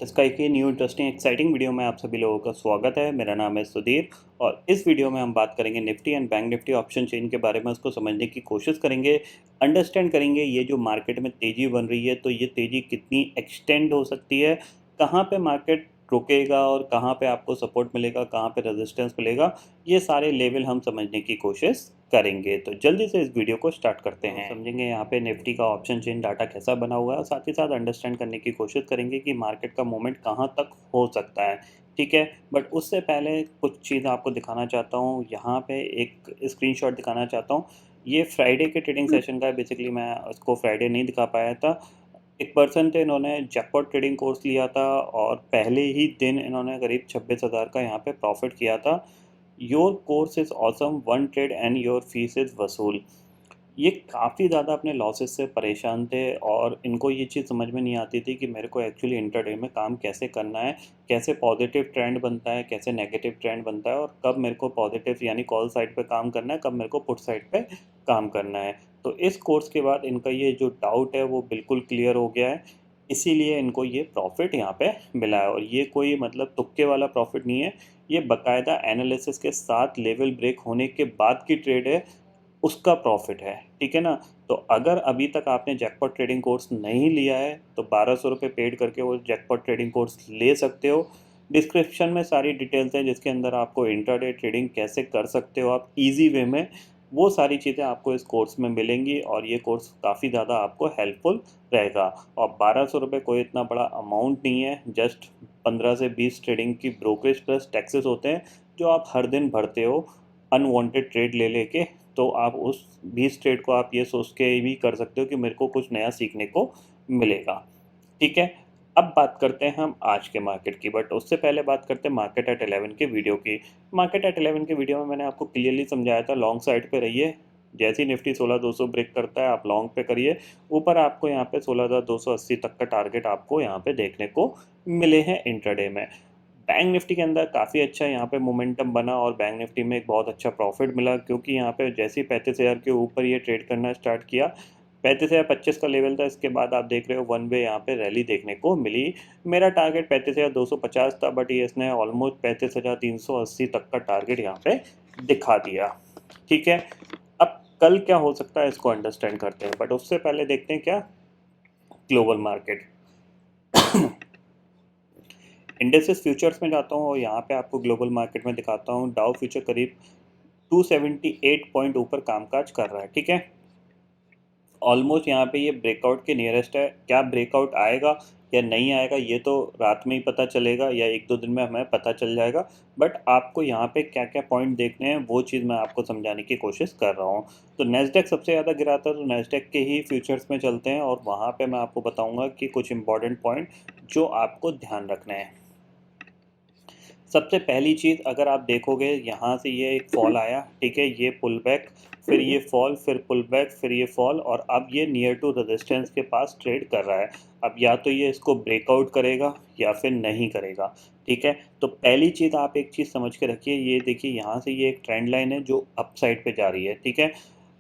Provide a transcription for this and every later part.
इसका एक ही new interesting exciting video में आप सभी लोगों का स्वागत है। मेरा नाम है सुधीर और इस वीडियो में हम बात करेंगे Nifty and bank Nifty option chain के बारे में। उसको समझने की कोशिश करेंगे, अंडरस्टैंड करेंगे ये जो मार्केट में तेज़ी बन रही है तो ये तेज़ी कितनी एक्सटेंड हो सकती है, कहाँ पे मार्केट रुकेगा और कहाँ पे आपको सपोर्ट मिलेगा, कहाँ पे रेजिस्टेंस मिलेगा। ये सारे लेवल हम समझने की कोशिश करेंगे। तो जल्दी से इस वीडियो को स्टार्ट करते हैं। समझेंगे यहाँ पे निफ्टी का ऑप्शन चेन डाटा कैसा बना हुआ है और साथ ही साथ अंडरस्टैंड करने की कोशिश करेंगे कि मार्केट का मूवमेंट कहाँ तक हो सकता है। ठीक है, बट उससे पहले कुछ चीज़ आपको दिखाना चाहता हूँ। यहाँ पे एक स्क्रीनशॉट दिखाना चाहता हूँ। ये फ्राइडे के ट्रेडिंग सेशन का है। बेसिकली मैं उसको फ्राइडे नहीं दिखा पाया था। एक पर्सन थे, इन्होंने जैकपॉट ट्रेडिंग कोर्स लिया था और पहले ही दिन इन्होंने करीब 26,000 का यहाँ पे प्रॉफिट किया था। Your course is awesome, one trade and your fees is वसूल। ये काफ़ी ज़्यादा अपने लॉसेस से परेशान थे और इनको ये चीज़ समझ में नहीं आती थी कि मेरे को एक्चुअली इंटरडे में काम कैसे करना है, कैसे पॉजिटिव ट्रेंड बनता है, कैसे नेगेटिव ट्रेंड बनता है और कब मेरे को पॉजिटिव यानी कॉल साइड पे काम करना है, कब मेरे को पुट साइड पे काम करना है। तो इस कोर्स के बाद इनका ये जो डाउट है वो बिल्कुल क्लियर हो गया है। इसीलिए इनको ये प्रॉफिट यहाँ पे मिला है और ये कोई मतलब तुक्के वाला प्रॉफिट नहीं है। ये बाकायदा एनालिसिस के साथ लेवल ब्रेक होने के बाद की ट्रेड है, उसका प्रॉफिट है। ठीक है ना। तो अगर अभी तक आपने जैकपॉट ट्रेडिंग कोर्स नहीं लिया है तो 1200 रुपये पेड करके वो जैकपॉट ट्रेडिंग कोर्स ले सकते हो। डिस्क्रिप्शन में सारी डिटेल्स हैं जिसके अंदर आपको इंट्राडे ट्रेडिंग कैसे कर सकते हो आप इजी वे में, वो सारी चीज़ें आपको इस कोर्स में मिलेंगी और ये कोर्स काफ़ी ज़्यादा आपको हेल्पफुल रहेगा। और 1200 रुपये कोई इतना बड़ा अमाउंट नहीं है, जस्ट 15 से 20 ट्रेडिंग की ब्रोकरेज प्लस टैक्सेस होते हैं जो आप हर दिन भरते हो अनवांटेड ट्रेड ले लेके। तो आप उस 20 ट्रेड को आप ये सोच के भी कर सकते हो कि मेरे को कुछ नया सीखने को मिलेगा। ठीक है, अब बात करते हैं हम आज के मार्केट की, बट उससे पहले बात करते हैं मार्केट एट 11 के वीडियो की। मार्केट एट 11 के वीडियो में मैंने आपको क्लियरली समझाया था लॉन्ग साइड पे रहिए। जैसे ही निफ्टी 16,200 ब्रेक करता है आप लॉन्ग पे करिए। ऊपर आपको यहाँ पे 16,280 तक का टारगेट आपको यहाँ पे देखने को मिले हैं इंट्राडे में। बैंक निफ्टी के अंदर काफ़ी अच्छा यहाँ पे मोमेंटम बना और बैंक निफ्टी में एक बहुत अच्छा प्रॉफिट मिला, क्योंकि यहाँ पे जैसे ही 35,000 के ऊपर ये ट्रेड करना स्टार्ट किया, 35,025 का लेवल था। इसके बाद आप देख रहे हो वन वे यहाँ पे रैली देखने को मिली। मेरा टारगेट 35,250 था, बट ये इसने ऑलमोस्ट 35,380 तक का टारगेट यहाँ पे दिखा दिया। ठीक है, अब कल क्या हो सकता है इसको अंडरस्टैंड करते हैं, बट उससे पहले देखते हैं क्या ग्लोबल मार्केट। इंडेक्सेस फ्यूचर्स में जाता हूँ और यहाँ पे आपको ग्लोबल मार्केट में दिखाता हूँ। डाउ फ्यूचर करीब 278 पॉइंट ऊपर कामकाज कर रहा है। ठीक है, ऑलमोस्ट यहाँ पे ये ब्रेकआउट के नियरेस्ट है। क्या ब्रेकआउट आएगा या नहीं आएगा ये तो रात में ही पता चलेगा या एक दो दिन में हमें पता चल जाएगा। बट आपको यहाँ पे क्या क्या पॉइंट देखने हैं वो चीज़ मैं आपको समझाने की कोशिश कर रहा हूँ। तो नेस्डेक सबसे ज़्यादा गिरा था, तो नेस्डेक के ही फ्यूचर्स में चलते हैं और वहाँ पे मैं आपको बताऊँगा कि कुछ इंपॉर्टेंट पॉइंट जो आपको ध्यान रखना है। सबसे पहली चीज़, अगर आप देखोगे यहाँ से ये एक फॉल आया, ठीक है, ये पुल बैक, फिर ये फॉल, फिर पुल बैक, फिर ये फॉल और अब ये नियर टू रेजिस्टेंस के पास ट्रेड कर रहा है। अब या तो ये इसको ब्रेकआउट करेगा या फिर नहीं करेगा। ठीक है, तो पहली चीज़ आप एक चीज़ समझ के रखिए, ये देखिए यहाँ से ये एक ट्रेंड लाइन है जो अप साइड पे जा रही है। ठीक है,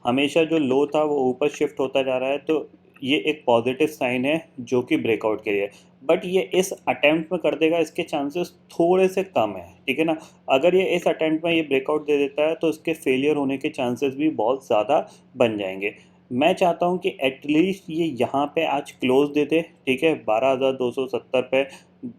हमेशा जो लो था वो ऊपर शिफ्ट होता जा रहा है, तो ये एक पॉजिटिव साइन है जो कि ब्रेकआउट के लिए। बट ये इस अटेम्प्ट में कर देगा, इसके चांसेस थोड़े से कम है। ठीक है ना। अगर ये इस अटेम्प्ट में ये ब्रेकआउट दे देता है तो इसके फेलियर होने के चांसेस भी बहुत ज़्यादा बन जाएंगे। मैं चाहता हूँ कि एटलीस्ट ये यहाँ पे आज क्लोज दे दे। ठीक है, 12,270 पे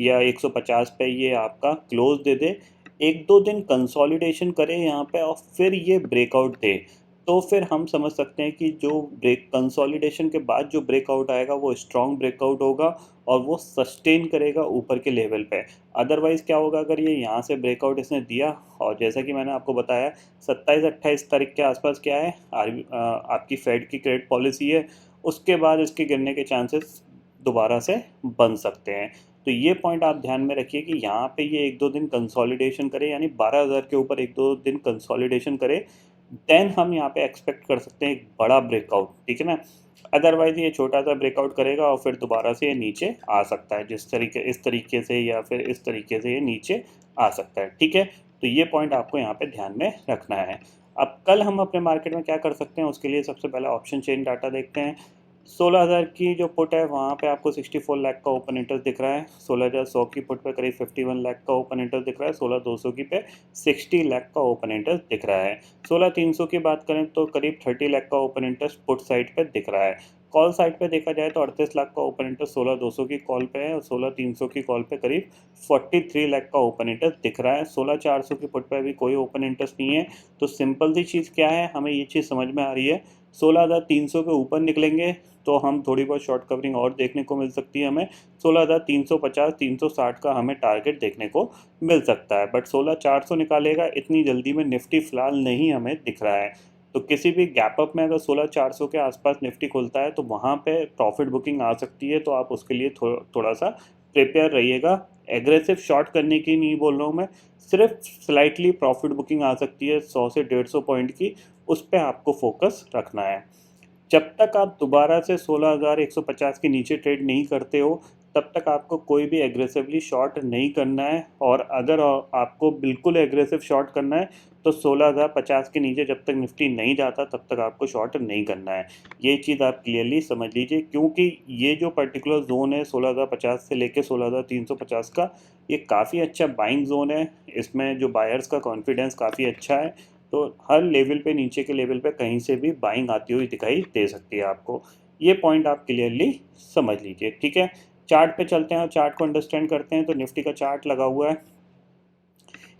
या 150 पे ये आपका क्लोज दे दे, एक दो दिन कंसोलिडेशन करे यहाँ पे और फिर ये ब्रेकआउट दे, तो फिर हम समझ सकते हैं कि जो ब्रेक कंसोलिडेशन के बाद जो ब्रेकआउट आएगा वो स्ट्रॉन्ग ब्रेकआउट होगा और वो सस्टेन करेगा ऊपर के लेवल पे। अदरवाइज़ क्या होगा, अगर ये यहाँ से ब्रेकआउट इसने दिया और जैसा कि मैंने आपको बताया 27-28 तारीख के आसपास क्या है, आपकी फेड की क्रेडिट पॉलिसी है, उसके बाद इसके गिरने के चांसेस दोबारा से बन सकते हैं। तो ये पॉइंट आप ध्यान में रखिए कि यहाँ पे ये एक दो दिन कंसोलिडेशन करे, यानी 12,000 के ऊपर एक दो दिन कंसोलिडेशन करे, देन हम यहाँ पे एक्सपेक्ट कर सकते हैं एक बड़ा ब्रेकआउट। ठीक है ना। अदरवाइज ये छोटा सा ब्रेकआउट करेगा और फिर दोबारा से ये नीचे आ सकता है, जिस तरीके इस तरीके से या फिर इस तरीके से ये नीचे आ सकता है। ठीक है, तो ये पॉइंट आपको यहाँ पे ध्यान में रखना है। अब कल हम अपने मार्केट में क्या कर सकते हैं, उसके लिए सबसे पहले ऑप्शन चेन डाटा देखते हैं। 16,000 की जो पुट है वहाँ पे आपको 64 लाख का ओपन इंटरेस्ट दिख रहा है। 16,100 की पुट पे करीब 51 लाख का ओपन इंटरेस्ट दिख रहा है। 16,200 की पे 60 लाख का ओपन इंटरेस्ट दिख रहा है। 16,300 की बात करें तो करीब 30 लाख का ओपन इंटरेस्ट पुट साइड पे दिख रहा है। कॉल साइड पे देखा जाए तो 38 लाख का ओपन इंटरेस्ट 16,200 की कॉल पे है और 16,300 की कॉल पे करीब 43 लाख का ओपन इंटरेस्ट दिख रहा है। 16,400 की पुट पे अभी कोई ओपन इंटरेस्ट नहीं है। तो सिंपल सी चीज़ क्या है, हमें ये चीज़ समझ में आ रही है, 16,300 के ऊपर निकलेंगे तो हम थोड़ी बहुत शॉर्ट कवरिंग और देखने को मिल सकती है। हमें 16,350 360 का हमें टारगेट देखने को मिल सकता है। बट 16,400 निकालेगा इतनी जल्दी में निफ्टी फिलहाल नहीं हमें दिख रहा है। तो किसी भी गैप अप में अगर 16,400 के आसपास निफ्टी खुलता है तो वहाँ पे प्रॉफिट बुकिंग आ सकती है। तो आप उसके लिए थोड़ा सा प्रिपेयर रहिएगा। एग्रेसिव शॉर्ट करने की नहीं बोल रहा हूँ मैं, सिर्फ स्लाइटली प्रॉफिट बुकिंग आ सकती है 100 से 150 पॉइंट की, उस पर आपको फोकस रखना है। जब तक आप दोबारा से 16,150 के नीचे ट्रेड नहीं करते हो तब तक आपको कोई भी एग्रेसिवली शॉर्ट नहीं करना है। और अगर आपको बिल्कुल एग्रेसिव शॉर्ट करना है तो 16,050 के नीचे जब तक निफ्टी नहीं जाता तब तक आपको शॉर्ट नहीं करना है। ये चीज़ आप क्लियरली समझ लीजिए, क्योंकि ये जो पर्टिकुलर जोन है 16,050 से लेके 16,350 का, ये काफ़ी अच्छा बाइंग जोन है। इसमें जो बायर्स का कॉन्फिडेंस काफ़ी अच्छा है। तो हर लेवल पे, नीचे के लेवल पे कहीं से भी बाइंग आती हुई दिखाई दे सकती है आपको। ये पॉइंट आप क्लियरली समझ लीजिए, ठीक है। चार्ट पे चलते हैं और चार्ट को अंडरस्टैंड करते हैं। तो निफ्टी का चार्ट लगा हुआ है,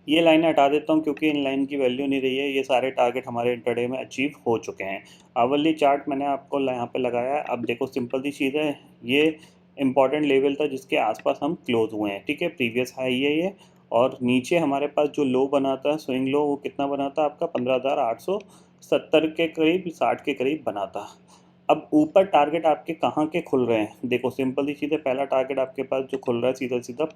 ये लाइन हटा देता हूँ क्योंकि इन लाइन की वैल्यू नहीं रही है। ये सारे टारगेट हमारे इंटरडे में अचीव हो चुके हैं। आवरली चार्ट मैंने आपको यहाँ पे लगाया है। अब देखो सिंपल सी चीज़ है, ये इंपॉर्टेंट लेवल था जिसके आसपास हम क्लोज हुए हैं, ठीक है। प्रीवियस हाई है ये, और नीचे हमारे पास जो लो बना था, स्विंग लो, वो कितना बना था आपका 15,870 के करीब, 60 के करीब बना था। अब ऊपर टारगेट आपके कहाँ के खुल रहे हैं, देखो सिंपल सी चीज़ है। पहला टारगेट आपके पास जो खुल रहा है सीधा सीधा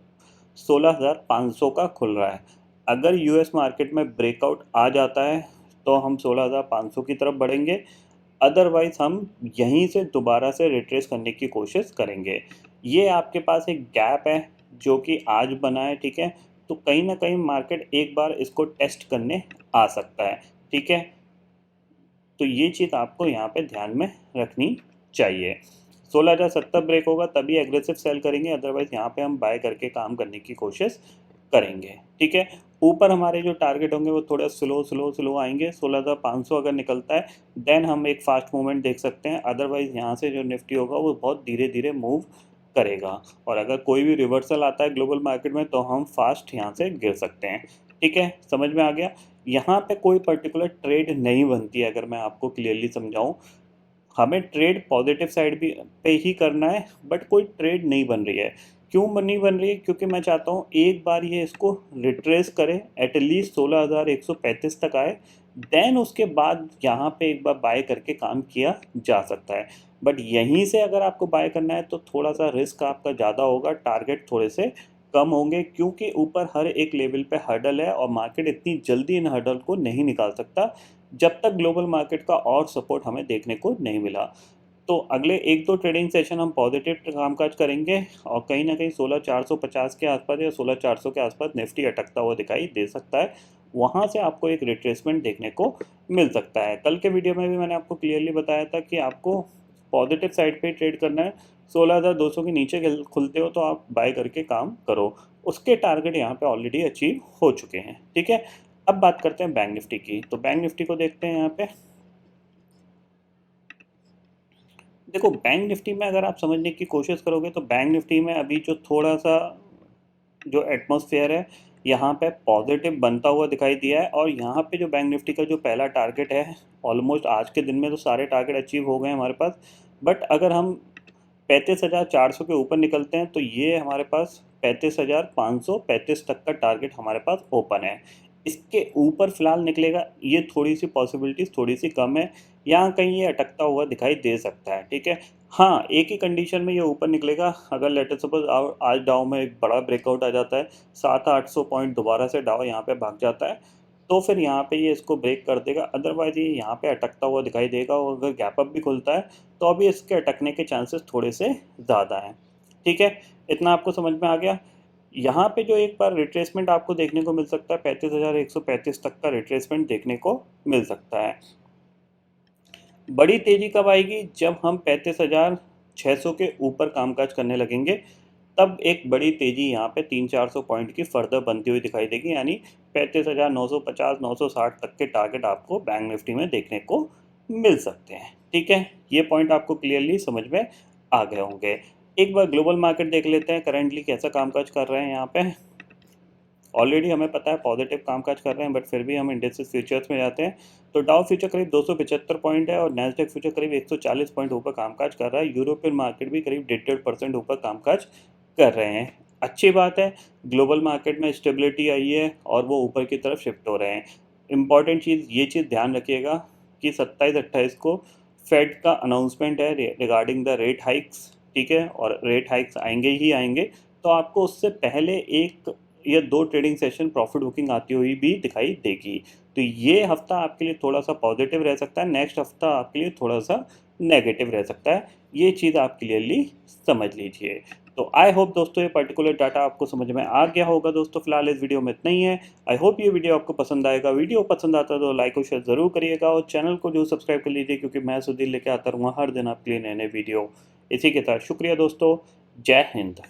16,500 का खुल रहा है। अगर यूएस मार्केट में ब्रेकआउट आ जाता है तो हम 16,500 की तरफ बढ़ेंगे, अदरवाइज हम यहीं से दोबारा से रिट्रेस करने की कोशिश करेंगे। ये आपके पास एक गैप है जो कि आज बना है, ठीक है। तो कहीं ना कहीं मार्केट एक बार इसको टेस्ट करने आ सकता है, ठीक है। तो ये चीज़ आपको यहाँ पे ध्यान में रखनी चाहिए। 16,070 ब्रेक होगा तभी एग्रेसिव सेल करेंगे, अदरवाइज यहाँ पे हम बाय करके काम करने की कोशिश करेंगे, ठीक है। ऊपर हमारे जो टारगेट होंगे वो थोड़ा स्लो स्लो स्लो आएंगे। 16,500 अगर निकलता है देन हम एक फास्ट मूवमेंट देख सकते हैं, अदरवाइज यहाँ से जो निफ्टी होगा वो बहुत धीरे धीरे मूव करेगा। और अगर कोई भी रिवर्सल आता है ग्लोबल मार्केट में तो हम फास्ट यहाँ से गिर सकते हैं, ठीक है। समझ में आ गया। यहाँ पे कोई पर्टिकुलर ट्रेड नहीं बनती है, अगर मैं आपको क्लियरली समझाऊं। हमें ट्रेड पॉजिटिव साइड भी पे ही करना है, बट कोई ट्रेड नहीं बन रही है। क्यों नहीं बन रही है, क्योंकि मैं चाहता हूँ एक बार ये इसको रिट्रेस करे, एटलीस्ट 16,135 तक आए, देन उसके बाद यहाँ पे एक बार बाय करके काम किया जा सकता है। बट यहीं से अगर आपको बाय करना है तो थोड़ा सा रिस्क आपका ज़्यादा होगा, टारगेट थोड़े से कम होंगे, क्योंकि ऊपर हर एक लेवल पे हर्डल है और मार्केट इतनी जल्दी इन हर्डल को नहीं निकाल सकता जब तक ग्लोबल मार्केट का और सपोर्ट हमें देखने को नहीं मिला। तो अगले एक दो ट्रेडिंग सेशन हम पॉजिटिव कामकाज करेंगे और कहीं ना कहीं 16,450 के आसपास या 16,400 के आसपास निफ्टी अटकता हुआ दिखाई दे सकता है। वहाँ से आपको एक रिट्रेसमेंट देखने को मिल सकता है। कल के वीडियो में भी मैंने आपको क्लियरली बताया था कि आपको पॉजिटिव साइड पे ट्रेड करना है। 16,200 के नीचे खुलते हो तो आप बाय करके काम करो, उसके टारगेट यहाँ पे ऑलरेडी अचीव हो चुके हैं, ठीक है। अब बात करते हैं बैंक निफ्टी की। तो बैंक निफ्टी को देखते हैं यहाँ पे। देखो बैंक निफ्टी में अगर आप समझने की कोशिश करोगे तो बैंक निफ्टी में अभी जो थोड़ा सा जो एटमॉस्फेयर है यहाँ पे पॉजिटिव बनता हुआ दिखाई दिया है। और यहाँ पे जो बैंक निफ्टी का जो पहला टारगेट है, ऑलमोस्ट आज के दिन में तो सारे टारगेट अचीव हो गए हैं हमारे पास। बट अगर हम 35,400 के ऊपर निकलते हैं तो ये हमारे पास 35,535 तक का टारगेट हमारे पास ओपन है। इसके ऊपर फिलहाल निकलेगा ये थोड़ी सी पॉसिबिलिटीज़ थोड़ी सी कम है, यहाँ कहीं ये अटकता हुआ दिखाई दे सकता है, ठीक है। हाँ, एक ही कंडीशन में ये ऊपर निकलेगा, अगर लेटर सपोज आज डाउ में एक बड़ा ब्रेकआउट आ जाता है, 700-800 पॉइंट दोबारा से डाउ यहाँ पे भाग जाता है, तो फिर यहाँ पे ये इसको ब्रेक कर देगा। अदरवाइज ये यहाँ पे अटकता हुआ दिखाई देगा और अगर गैप अप भी खुलता है तो अभी इसके अटकने के चांसेस थोड़े से ज़्यादा हैं, ठीक है। इतना आपको समझ में आ गया। यहाँ पे जो एक बार रिट्रेसमेंट आपको देखने को मिल सकता है, 35,135 तक का रिट्रेसमेंट देखने को मिल सकता है। बड़ी तेज़ी कब आएगी? जब हम 35,600 के ऊपर कामकाज करने लगेंगे, तब एक बड़ी तेज़ी यहाँ पे 300-400 पॉइंट की फर्दर बनती हुई दिखाई देगी, यानी 35,950 960 तक के टारगेट आपको बैंक निफ्टी में देखने को मिल सकते हैं। ठीक है, ये पॉइंट आपको क्लियरली समझ में आ गए होंगे। एक बार ग्लोबल मार्केट देख लेते हैं, करंटली कैसा कामकाज कर रहे हैं यहाँ पे। ऑलरेडी हमें पता है पॉजिटिव कामकाज कर रहे हैं, बट फिर भी हम इंडेक्स फ्यूचर्स में जाते हैं तो डाउ फ्यूचर करीब 275 पॉइंट है और नैस्डैक फ्यूचर करीब 140 पॉइंट ऊपर कामकाज कर रहा है। यूरोपियन मार्केट भी करीब 1.5% ऊपर कामकाज कर रहे हैं। अच्छी बात है, ग्लोबल मार्केट में स्टेबिलिटी आई है और वो ऊपर की तरफ शिफ्ट हो रहे हैं। इम्पॉर्टेंट चीज़ ये चीज़ ध्यान रखिएगा कि 27-28 को फेड का अनाउंसमेंट है रिगार्डिंग द रेट हाइक्स। ठीक है, और रेट हाइक्स आएंगे ही आएंगे, तो आपको उससे पहले एक या 2 ट्रेडिंग सेशन प्रॉफिट बुकिंग आती हुई भी दिखाई देगी। तो ये हफ्ता आपके लिए थोड़ा सा पॉजिटिव रह सकता है, नेक्स्ट हफ्ता आपके लिए थोड़ा सा नेगेटिव रह सकता है। ये चीज़ आप क्लियरली समझ लीजिए। तो आई होप दोस्तों ये पर्टिकुलर डाटा आपको समझ में आ गया होगा। दोस्तों फिलहाल इस वीडियो में इतना ही है। आई होप ये वीडियो आपको पसंद आएगा। वीडियो पसंद आता है तो लाइक और शेयर ज़रूर करिएगा और चैनल को जो सब्सक्राइब कर लीजिए, क्योंकि मैं सुधीर लेके आता रहूँगा हर दिन आपके लिए नए नए वीडियो। इसी के साथ शुक्रिया दोस्तों, जय हिंद।